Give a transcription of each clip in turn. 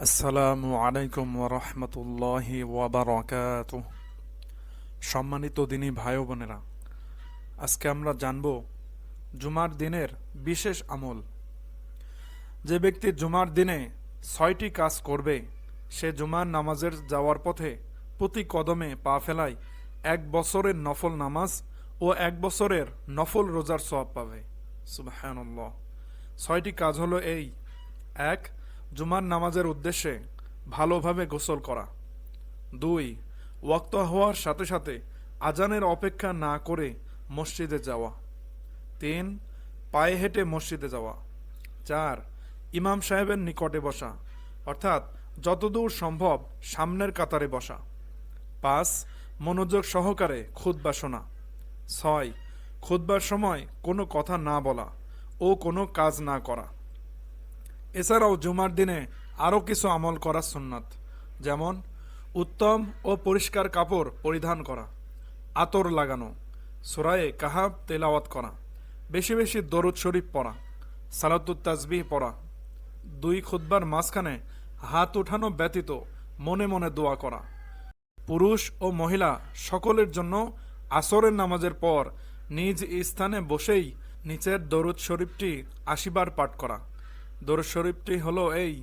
আসসালামু আলাইকুম ওরহমতুল্লাহি ওয়াবারাকাতুহ। সম্মানিত দিনী ভাই ও বোনেরা, আজকে আমরা জানব জুমার দিনের বিশেষ আমল। যে ব্যক্তি জুমার দিনে ৬টি কাজ করবে, সে জুমার নামাজের যাওয়ার পথে প্রতি কদমে পা ফেলায় ১ বছরের নফল নামাজ ও ১ বছরের নফল রোজার সওয়াব পাবে। সুবহানাল্লাহ। ৬টি কাজ হলো এই: ১. জুমার নামাজের উদ্দেশ্যে ভালোভাবে গোসল করা। ২. ওয়াক্ত হওয়ার সাথে সাথে আজানের অপেক্ষা না করে মসজিদে যাওয়া। ৩. পায়ে হেঁটে মসজিদে যাওয়া। ৪. ইমাম সাহেবের নিকটে বসা, অর্থাৎ যতদূর সম্ভব সামনের কাতারে বসা। ৫. মনোযোগ সহকারে খুতবা শোনা। ৬. খুতবার সময় কোনো কথা না বলা ও কোনো কাজ না করা। এছাড়াও জুমার দিনে আরও কিছু আমল করা সুন্নাত, যেমন উত্তম ও পরিষ্কার কাপড় পরিধান করা, আতর লাগানো, সূরায়ে কাহাফ তেলাওয়াত করা, বেশি বেশি দরুদ শরীফ পড়া, সালাতুত তাসবিহ পড়া, ২ খুতবার মাঝখানে হাত উঠানো ব্যতীত মনে মনে দোয়া করা। পুরুষ ও মহিলা সকলের জন্য আসরের নামাজের পর নিজ স্থানে বসেই নিচের দরুদ শরীফটি ৮০ বার পাঠ করা। দরুদ শরীফটি হলো এই: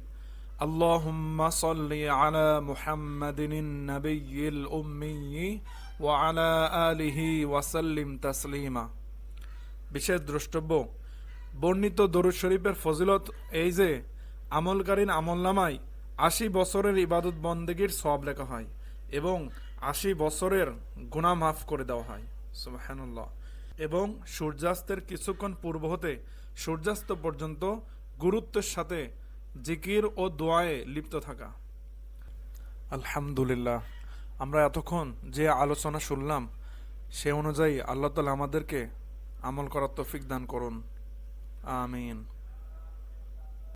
আল্লাহুম্মা সাল্লি আলা মুহাম্মাদিন নাবিয়্যিল উম্মি ওয়া আলা আলিহি ওয়া সাল্লিম তাসলিমা। বিশেষ দ্রষ্টব্য: বর্ণিত দরুদ শরীফের ফজিলত এই যে আমলকারীর আমলনামায় ৮০ বছরের ইবাদত বন্দেগীর সওয়াব লেখা হয় এবং ৮০ বছরের গুনাহ মাফ করে দেওয়া হয়। সুবহানাল্লাহ। এবং সূর্যাস্তের কিছুক্ষণ পূর্ব হতে সূর্যাস্ত পর্যন্ত গুরুত্বের সাথে জিকির ও দোয়ায়ে লিপ্ত থাকা। আলহামদুলিল্লাহ, আমরা এতক্ষণ যে আলোচনা শুনলাম সে অনুযায়ী আল্লাহ তাআলা আমাদেরকে আমল করার তৌফিক দান করুন। আমিন।